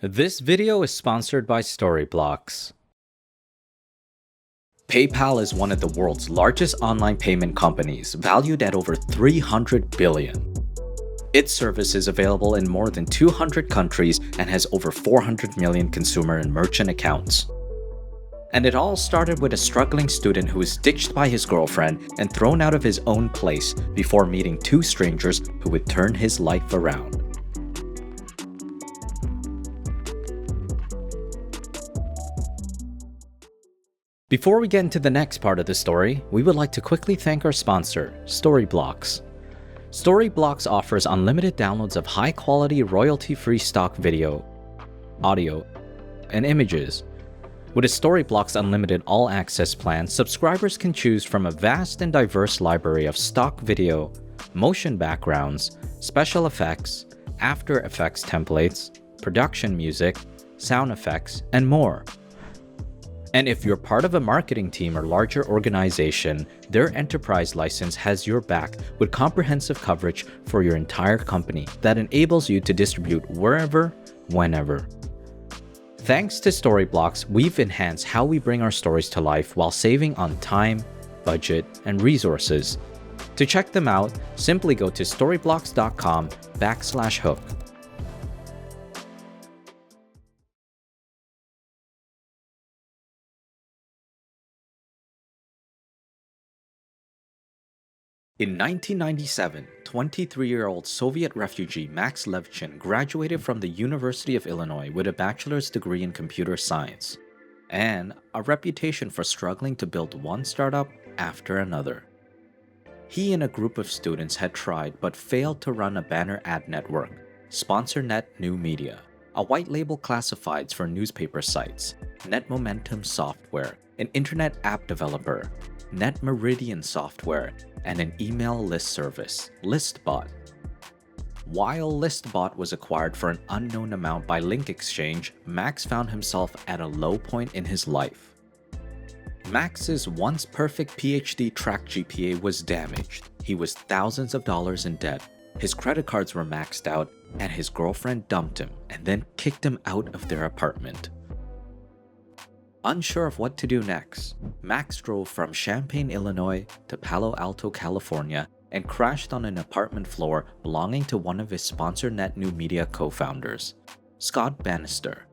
This video is sponsored by Storyblocks. PayPal is one of the world's largest online payment companies, valued at over $300 billion. Its service is available in more than 200 countries and has over 400 million consumer and merchant accounts. And it all started with a struggling student who was ditched by his girlfriend and thrown out of his own place before meeting two strangers who would turn his life around. Before we get into the next part of the story, we would like to quickly thank our sponsor, Storyblocks. Storyblocks offers unlimited downloads of high-quality, royalty-free stock video, audio, and images. With a Storyblocks Unlimited All-Access plan, subscribers can choose from a vast and diverse library of stock video, motion backgrounds, special effects, After Effects templates, production music, sound effects, and more. And if you're part of a marketing team or larger organization, their enterprise license has your back with comprehensive coverage for your entire company that enables you to distribute wherever, whenever. Thanks to Storyblocks, we've enhanced how we bring our stories to life while saving on time, budget, and resources. To check them out, simply go to storyblocks.com/hook. In 1997, 23-year-old Soviet refugee Max Levchin graduated from the University of Illinois with a bachelor's degree in computer science and a reputation for struggling to build one startup after another. He and a group of students had tried but failed to run a banner ad network, SponsorNet New Media, a white label classifieds for newspaper sites, Net Momentum Software, an internet app developer, Net Meridian Software, and an email list service, ListBot. While ListBot was acquired for an unknown amount by Link Exchange, Max found himself at a low point in his life. Max's once perfect PhD track GPA was damaged. He was thousands of dollars in debt. His credit cards were maxed out, and his girlfriend dumped him and then kicked him out of their apartment. Unsure of what to do next, Max drove from Champaign, Illinois to Palo Alto, California, and crashed on an apartment floor belonging to one of his SponsorNet New Media co-founders, Scott Bannister.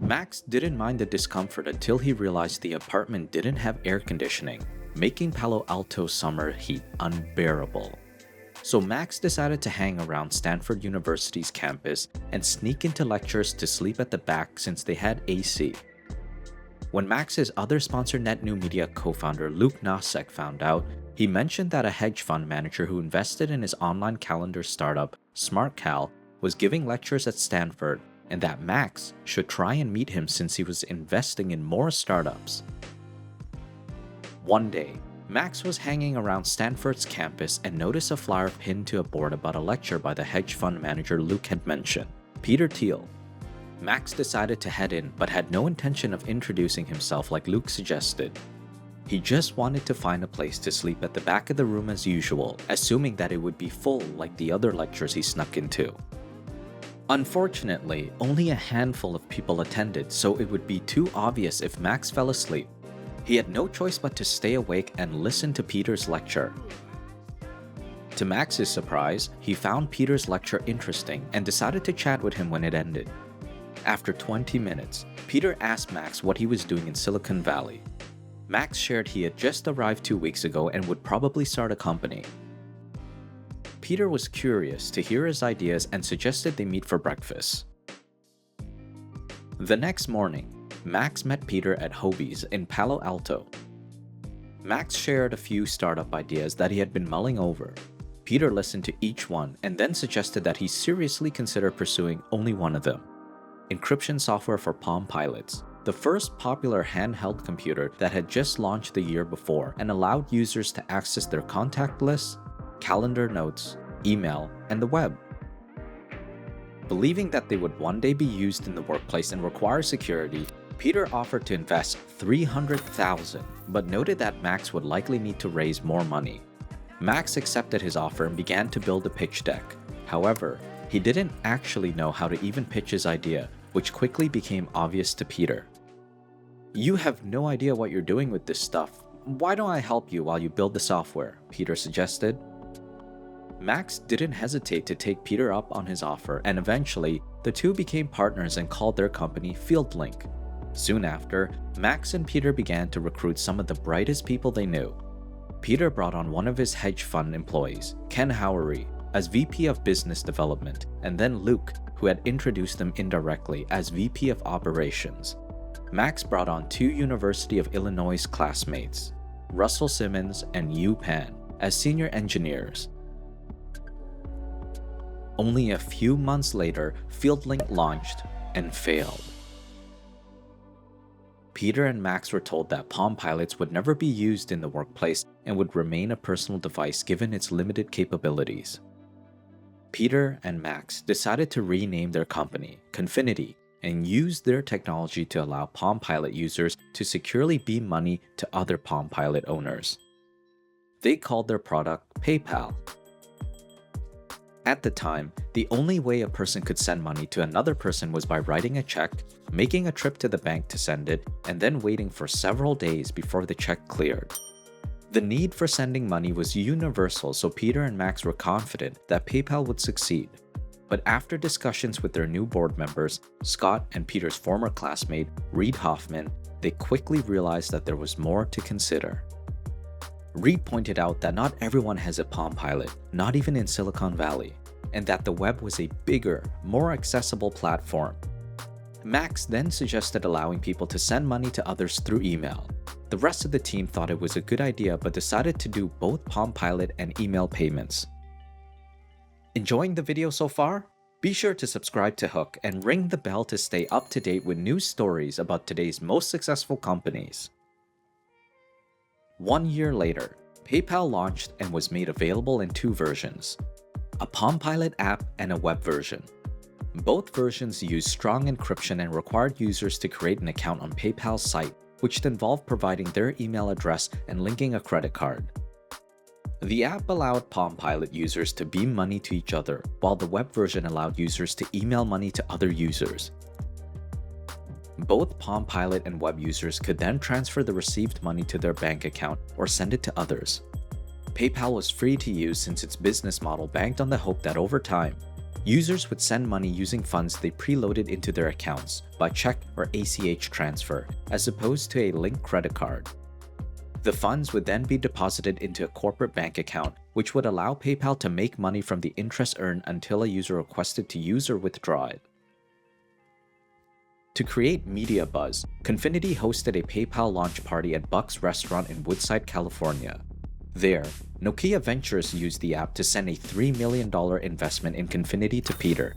Max didn't mind the discomfort until he realized the apartment didn't have air conditioning, making Palo Alto summer heat unbearable. So Max decided to hang around Stanford University's campus and sneak into lectures to sleep at the back since they had AC. When Max's other SponsorNet New Media co-founder Luke Nosek found out, he mentioned that a hedge fund manager who invested in his online calendar startup, SmartCal, was giving lectures at Stanford and that Max should try and meet him since he was investing in more startups. One day, Max was hanging around Stanford's campus and noticed a flyer pinned to a board about a lecture by the hedge fund manager Luke had mentioned, Peter Thiel. Max decided to head in but had no intention of introducing himself like Luke suggested. He just wanted to find a place to sleep at the back of the room as usual, assuming that it would be full like the other lectures he snuck into. Unfortunately, only a handful of people attended, so it would be too obvious if Max fell asleep. He had no choice but to stay awake and listen to Peter's lecture. To Max's surprise, he found Peter's lecture interesting and decided to chat with him when it ended. After 20 minutes, Peter asked Max what he was doing in Silicon Valley. Max shared he had just arrived 2 weeks ago and would probably start a company. Peter was curious to hear his ideas and suggested they meet for breakfast. The next morning, Max met Peter at Hobie's in Palo Alto. Max shared a few startup ideas that he had been mulling over. Peter listened to each one and then suggested that he seriously consider pursuing only one of them: encryption software for Palm Pilots, the first popular handheld computer that had just launched the year before and allowed users to access their contact lists, calendar notes, email, and the web. Believing that they would one day be used in the workplace and require security, Peter offered to invest $300,000, but noted that Max would likely need to raise more money. Max accepted his offer and began to build a pitch deck. However, He didn't actually know how to even pitch his idea, which quickly became obvious to Peter. "You have no idea what you're doing with this stuff. Why don't I help you while you build the software?" Peter suggested. Max didn't hesitate to take Peter up on his offer, and eventually, the two became partners and called their company FieldLink. Soon after, Max and Peter began to recruit some of the brightest people they knew. Peter brought on one of his hedge fund employees, Ken Howery, as VP of Business Development, and then Luke, who had introduced them indirectly, as VP of Operations. Max brought on two University of Illinois classmates, Russell Simmons and Yu Pan, as senior engineers. Only a few months later, FieldLink launched and failed. Peter and Max were told that Palm Pilots would never be used in the workplace and would remain a personal device given its limited capabilities. Peter and Max decided to rename their company, Confinity, and use their technology to allow Palm Pilot users to securely beam money to other Palm Pilot owners. They called their product PayPal. At the time, the only way a person could send money to another person was by writing a check, making a trip to the bank to send it, and then waiting for several days before the check cleared. The need for sending money was universal, so Peter and Max were confident that PayPal would succeed. But after discussions with their new board members, Scott and Peter's former classmate, Reid Hoffman, they quickly realized that there was more to consider. Reid pointed out that not everyone has a Palm Pilot, not even in Silicon Valley, and that the web was a bigger, more accessible platform. Max then suggested allowing people to send money to others through email. The rest of the team thought it was a good idea but decided to do both Palm Pilot and email payments. Enjoying the video so far? Be sure to subscribe to Hook and ring the bell to stay up to date with news stories about today's most successful companies. 1 year later, PayPal launched and was made available in two versions, a Palm Pilot app and a web version. Both versions used strong encryption and required users to create an account on PayPal's site, which involved providing their email address and linking a credit card. The app allowed Palm Pilot users to beam money to each other, while the web version allowed users to email money to other users. Both Palm Pilot and web users could then transfer the received money to their bank account or send it to others. PayPal was free to use since its business model banked on the hope that over time, users would send money using funds they preloaded into their accounts by check or ACH transfer, as opposed to a linked credit card. The funds would then be deposited into a corporate bank account, which would allow PayPal to make money from the interest earned until a user requested to use or withdraw it. To create media buzz, Confinity hosted a PayPal launch party at Buck's restaurant in Woodside, California. There, Nokia Ventures used the app to send a $3 million investment in Confinity to Peter.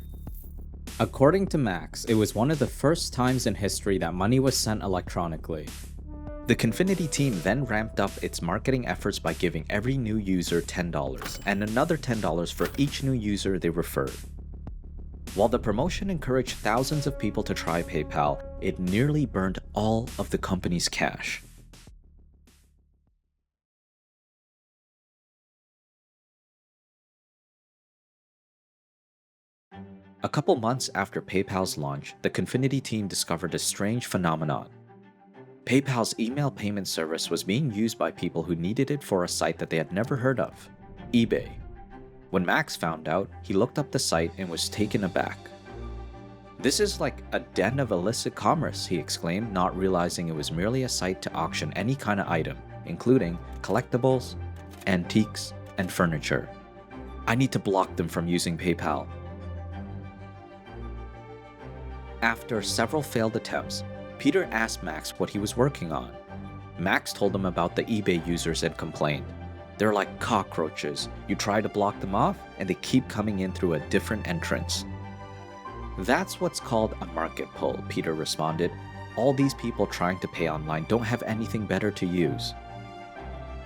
According to Max, it was one of the first times in history that money was sent electronically. The Confinity team then ramped up its marketing efforts by giving every new user $10 and another $10 for each new user they referred. While the promotion encouraged thousands of people to try PayPal, it nearly burned all of the company's cash. A couple months after PayPal's launch, the Confinity team discovered a strange phenomenon. PayPal's email payment service was being used by people who needed it for a site that they had never heard of, eBay. When Max found out, he looked up the site and was taken aback. "This is like a den of illicit commerce," he exclaimed, not realizing it was merely a site to auction any kind of item, including collectibles, antiques, and furniture. "I need to block them from using PayPal." After several failed attempts, Peter asked Max what he was working on. Max told him about the eBay users had complained. "They're like cockroaches. You try to block them off, and they keep coming in through a different entrance." "That's what's called a market pull," Peter responded. "All these people trying to pay online don't have anything better to use."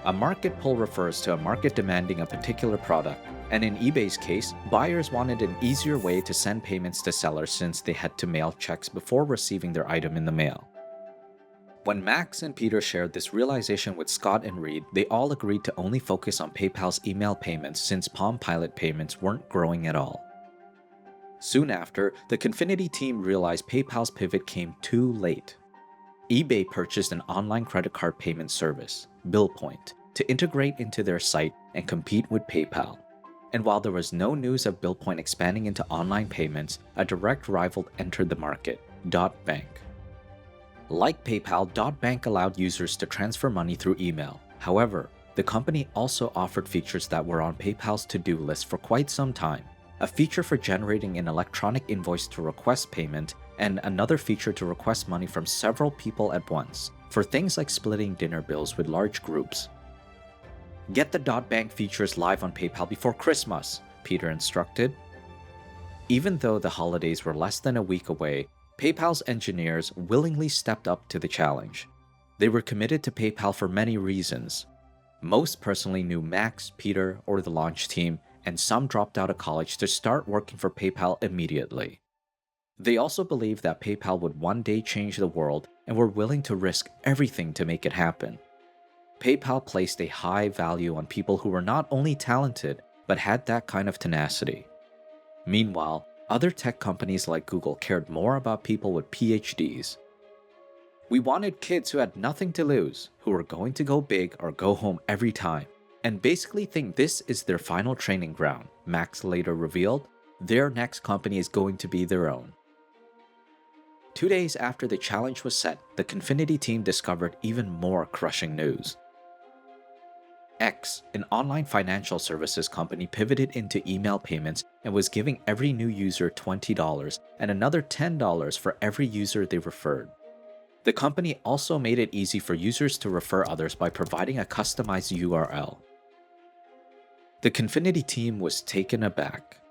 A market pull refers to a market demanding a particular product, and in eBay's case, buyers wanted an easier way to send payments to sellers since they had to mail checks before receiving their item in the mail. When Max and Peter shared this realization with Scott and Reid, they all agreed to only focus on PayPal's email payments since Palm Pilot payments weren't growing at all. Soon after, the Confinity team realized PayPal's pivot came too late. eBay purchased an online credit card payment service, BillPoint, to integrate into their site and compete with PayPal. And while there was no news of BillPoint expanding into online payments, a direct rival entered the market, Bank. Like PayPal, Bank allowed users to transfer money through email. However, the company also offered features that were on PayPal's to-do list for quite some time. A feature for generating an electronic invoice to request payment, and another feature to request money from several people at once, for things like splitting dinner bills with large groups. Get the Bank features live on PayPal before Christmas, Peter instructed. Even though the holidays were less than a week away, PayPal's engineers willingly stepped up to the challenge. They were committed to PayPal for many reasons. Most personally knew Max, Peter, or the launch team, and some dropped out of college to start working for PayPal immediately. They also believed that PayPal would one day change the world and were willing to risk everything to make it happen. PayPal placed a high value on people who were not only talented, but had that kind of tenacity. Meanwhile, other tech companies like Google cared more about people with PhDs. We wanted kids who had nothing to lose, who were going to go big or go home every time, and basically think this is their final training ground, Max later revealed. Their next company is going to be their own. 2 days after the challenge was set, the Confinity team discovered even more crushing news. X, an online financial services company, pivoted into email payments and was giving every new user $20 and another $10 for every user they referred. The company also made it easy for users to refer others by providing a customized URL. The Confinity team was taken aback.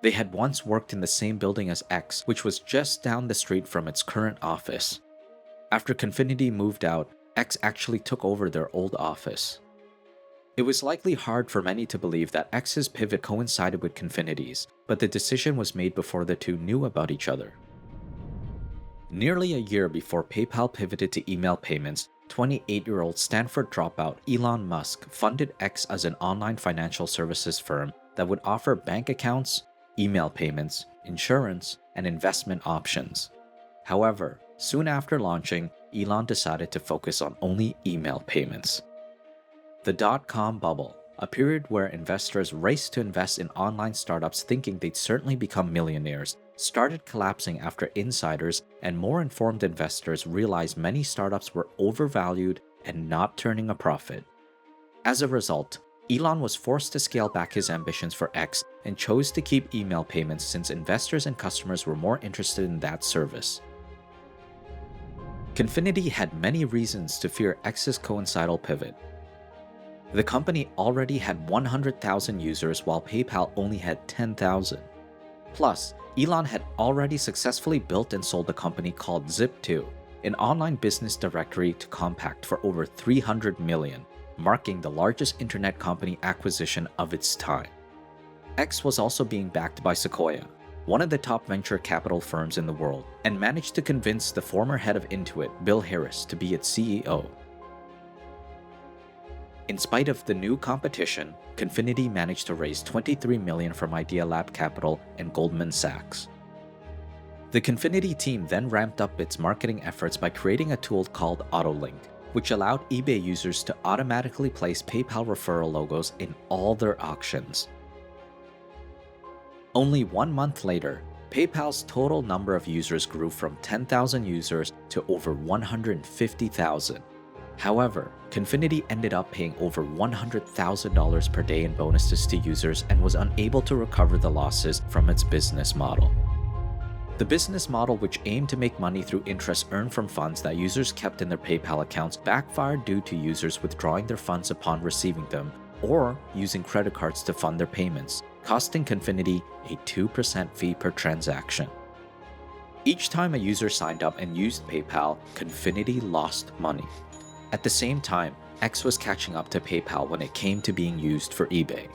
They had once worked in the same building as X, which was just down the street from its current office. After Confinity moved out, X actually took over their old office. It was likely hard for many to believe that X's pivot coincided with Confinity's, but the decision was made before the two knew about each other. Nearly a year before PayPal pivoted to email payments, 28-year-old Stanford dropout Elon Musk funded X as an online financial services firm that would offer bank accounts, email payments, insurance, and investment options. However, soon after launching, Elon decided to focus on only email payments. The dot-com bubble, a period where investors raced to invest in online startups thinking they'd certainly become millionaires, started collapsing after insiders and more informed investors realized many startups were overvalued and not turning a profit. As a result, Elon was forced to scale back his ambitions for X and chose to keep email payments since investors and customers were more interested in that service. Confinity had many reasons to fear X's coincidental pivot. The company already had 100,000 users while PayPal only had 10,000. Plus, Elon had already successfully built and sold a company called Zip2, an online business directory to Compaq for over $300 million, marking the largest internet company acquisition of its time. X was also being backed by Sequoia, one of the top venture capital firms in the world, and managed to convince the former head of Intuit, Bill Harris, to be its CEO. In spite of the new competition, Confinity managed to raise $23 million from Idea Lab Capital and Goldman Sachs. The Confinity team then ramped up its marketing efforts by creating a tool called AutoLink, which allowed eBay users to automatically place PayPal referral logos in all their auctions. Only 1 month later, PayPal's total number of users grew from 10,000 users to over 150,000. However, Confinity ended up paying over $100,000 per day in bonuses to users and was unable to recover the losses from its business model. The business model, which aimed to make money through interest earned from funds that users kept in their PayPal accounts, backfired due to users withdrawing their funds upon receiving them or using credit cards to fund their payments, costing Confinity a 2% fee per transaction. Each time a user signed up and used PayPal, Confinity lost money. At the same time, X was catching up to PayPal when it came to being used for eBay.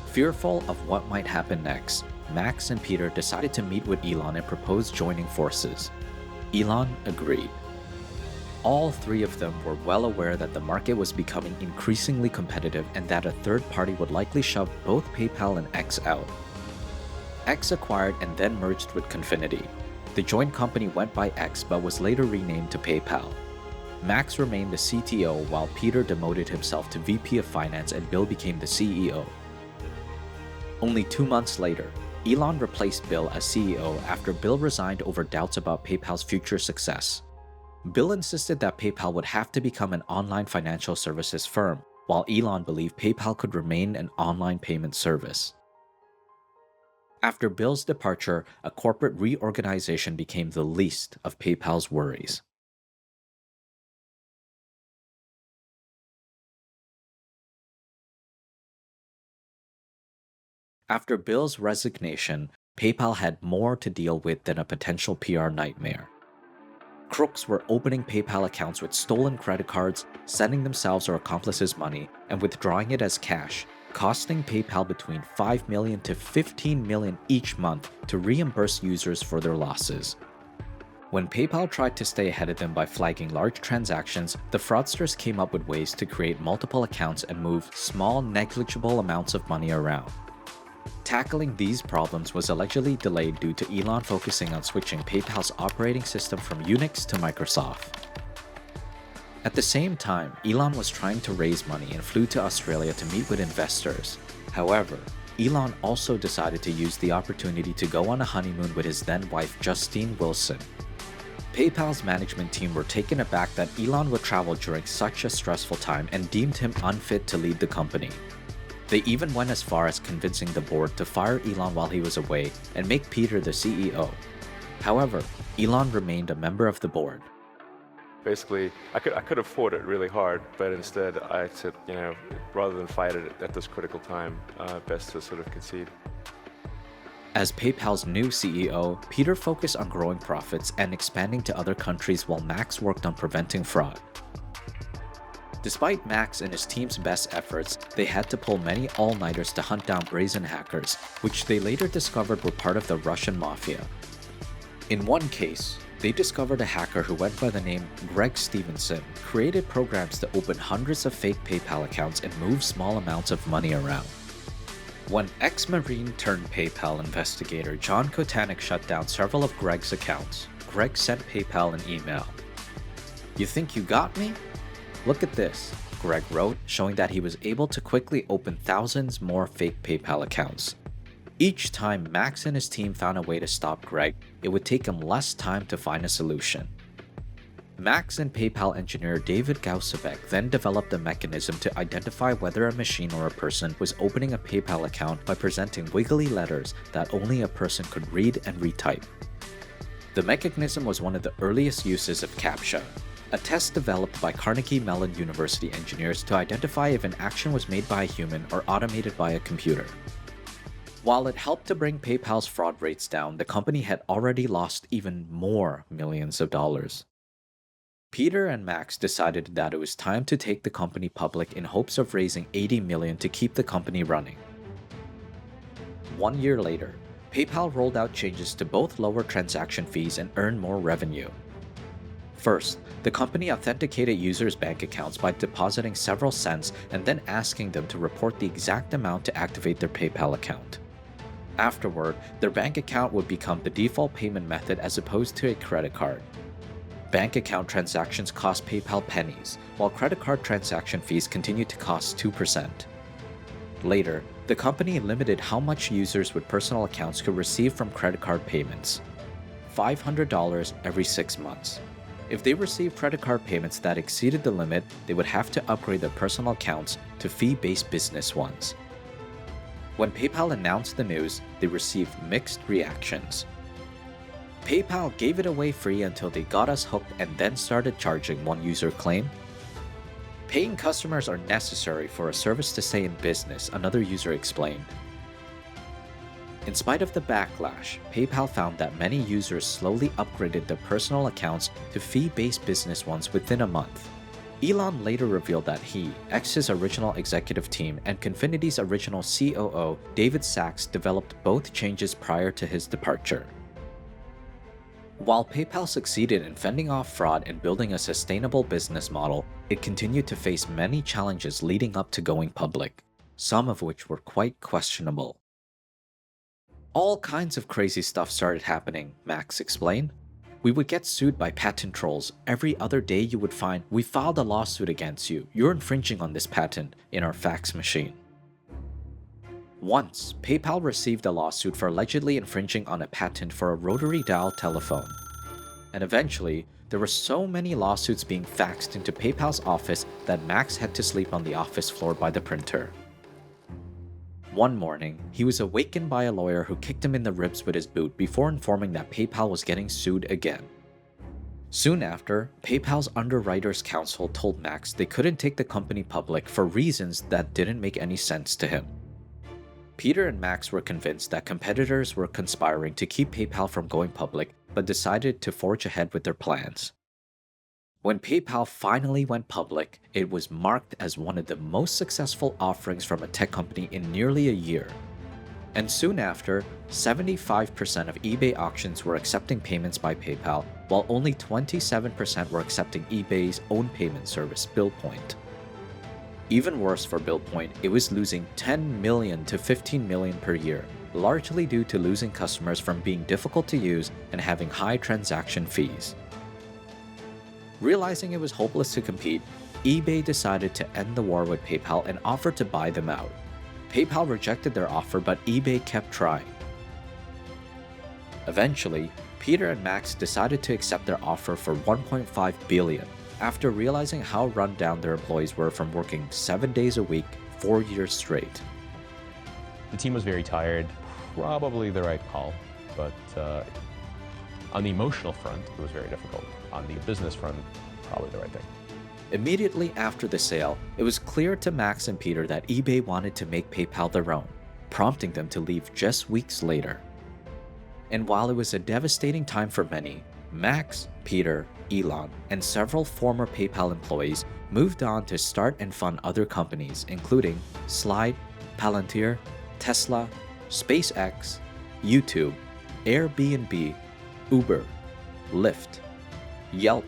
Fearful of what might happen next, Max and Peter decided to meet with Elon and propose joining forces. Elon agreed. All three of them were well aware that the market was becoming increasingly competitive and that a third party would likely shove both PayPal and X out. X acquired and then merged with Confinity. The joint company went by X but was later renamed to PayPal. Max remained the CTO while Peter demoted himself to VP of Finance and Bill became the CEO. Only 2 months later, Elon replaced Bill as CEO after Bill resigned over doubts about PayPal's future success. Bill insisted that PayPal would have to become an online financial services firm, while Elon believed PayPal could remain an online payment service. After Bill's departure, a corporate reorganization became the least of PayPal's worries. After Bill's resignation, PayPal had more to deal with than a potential PR nightmare. Crooks were opening PayPal accounts with stolen credit cards, sending themselves or accomplices money, and withdrawing it as cash, costing PayPal between $5 million to $15 million each month to reimburse users for their losses. When PayPal tried to stay ahead of them by flagging large transactions, the fraudsters came up with ways to create multiple accounts and move small, negligible amounts of money around. Tackling these problems was allegedly delayed due to Elon focusing on switching PayPal's operating system from Unix to Microsoft. At the same time, Elon was trying to raise money and flew to Australia to meet with investors. However, Elon also decided to use the opportunity to go on a honeymoon with his then-wife Justine Wilson. PayPal's management team were taken aback that Elon would travel during such a stressful time and deemed him unfit to lead the company. They even went as far as convincing the board to fire Elon while he was away and make Peter the CEO. However, Elon remained a member of the board. Basically, I could have fought it really hard, but instead I said, rather than fight it at this critical time, best to sort of concede. As PayPal's new CEO, Peter focused on growing profits and expanding to other countries while Max worked on preventing fraud. Despite Max and his team's best efforts, they had to pull many all-nighters to hunt down brazen hackers, which they later discovered were part of the Russian mafia. In one case, they discovered a hacker who went by the name Greg Stevenson, created programs to open hundreds of fake PayPal accounts and move small amounts of money around. When ex-Marine turned PayPal investigator John Kotanek shut down several of Greg's accounts, Greg sent PayPal an email. "You think you got me? Look at this," Greg wrote, showing that he was able to quickly open thousands more fake PayPal accounts. Each time Max and his team found a way to stop Greg, it would take him less time to find a solution. Max and PayPal engineer David Gausebek then developed a mechanism to identify whether a machine or a person was opening a PayPal account by presenting wiggly letters that only a person could read and retype. The mechanism was one of the earliest uses of CAPTCHA, a test developed by Carnegie Mellon University engineers to identify if an action was made by a human or automated by a computer. While it helped to bring PayPal's fraud rates down, the company had already lost even more millions of dollars. Peter and Max decided that it was time to take the company public in hopes of raising $80 million to keep the company running. 1 year later, PayPal rolled out changes to both lower transaction fees and earn more revenue. First, the company authenticated users' bank accounts by depositing several cents and then asking them to report the exact amount to activate their PayPal account. Afterward, their bank account would become the default payment method as opposed to a credit card. Bank account transactions cost PayPal pennies, while credit card transaction fees continued to cost 2%. Later, the company limited how much users with personal accounts could receive from credit card payments: $500 every 6 months. If they received credit card payments that exceeded the limit, they would have to upgrade their personal accounts to fee-based business ones. When PayPal announced the news, they received mixed reactions. "PayPal gave it away free until they got us hooked and then started charging," one user claimed. "Paying customers are necessary for a service to stay in business," another user explained. In spite of the backlash, PayPal found that many users slowly upgraded their personal accounts to fee-based business ones within a month. Elon later revealed that he, X's original executive team, and Confinity's original COO, David Sachs, developed both changes prior to his departure. While PayPal succeeded in fending off fraud and building a sustainable business model, it continued to face many challenges leading up to going public, some of which were quite questionable. All kinds of crazy stuff started happening, Max explained. We would get sued by patent trolls. Every other day you would find, we filed a lawsuit against you. You're infringing on this patent in our fax machine. Once, PayPal received a lawsuit for allegedly infringing on a patent for a rotary dial telephone. And eventually, there were so many lawsuits being faxed into PayPal's office that Max had to sleep on the office floor by the printer. One morning, he was awakened by a lawyer who kicked him in the ribs with his boot before informing that PayPal was getting sued again. Soon after, PayPal's Underwriters Council told Max they couldn't take the company public for reasons that didn't make any sense to him. Peter and Max were convinced that competitors were conspiring to keep PayPal from going public, but decided to forge ahead with their plans. When PayPal finally went public, it was marked as one of the most successful offerings from a tech company in nearly a year. And soon after, 75% of eBay auctions were accepting payments by PayPal, while only 27% were accepting eBay's own payment service, BillPoint. Even worse for BillPoint, it was losing $10 million to $15 million per year, largely due to losing customers from being difficult to use and having high transaction fees. Realizing it was hopeless to compete, eBay decided to end the war with PayPal and offered to buy them out. PayPal rejected their offer, but eBay kept trying. Eventually, Peter and Max decided to accept their offer for $1.5 billion, after realizing how run down their employees were from working 7 days a week, 4 years straight. The team was very tired, probably the right call, but on the emotional front, it was very difficult. On the business front, probably the right thing. Immediately after the sale, it was clear to Max and Peter that eBay wanted to make PayPal their own, prompting them to leave just weeks later. And while it was a devastating time for many, Max, Peter, Elon, and several former PayPal employees moved on to start and fund other companies, including Slide, Palantir, Tesla, SpaceX, YouTube, Airbnb, Uber, Lyft, Yelp,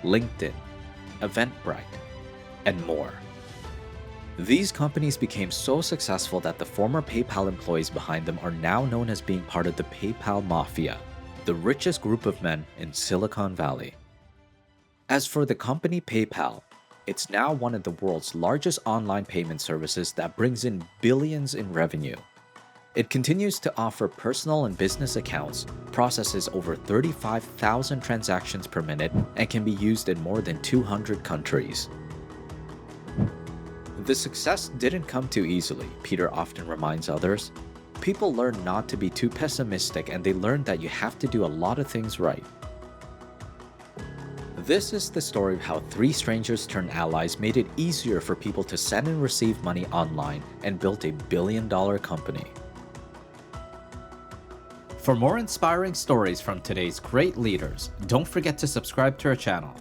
LinkedIn, Eventbrite, and more. These companies became so successful that the former PayPal employees behind them are now known as being part of the PayPal mafia, the richest group of men in Silicon Valley. As for the company PayPal, it's now one of the world's largest online payment services that brings in billions in revenue. It continues to offer personal and business accounts, processes over 35,000 transactions per minute, and can be used in more than 200 countries. The success didn't come too easily, Peter often reminds others. People learn not to be too pessimistic, and they learn that you have to do a lot of things right. This is the story of how three strangers turned allies made it easier for people to send and receive money online and built a billion-dollar company. For more inspiring stories from today's great leaders, don't forget to subscribe to our channel.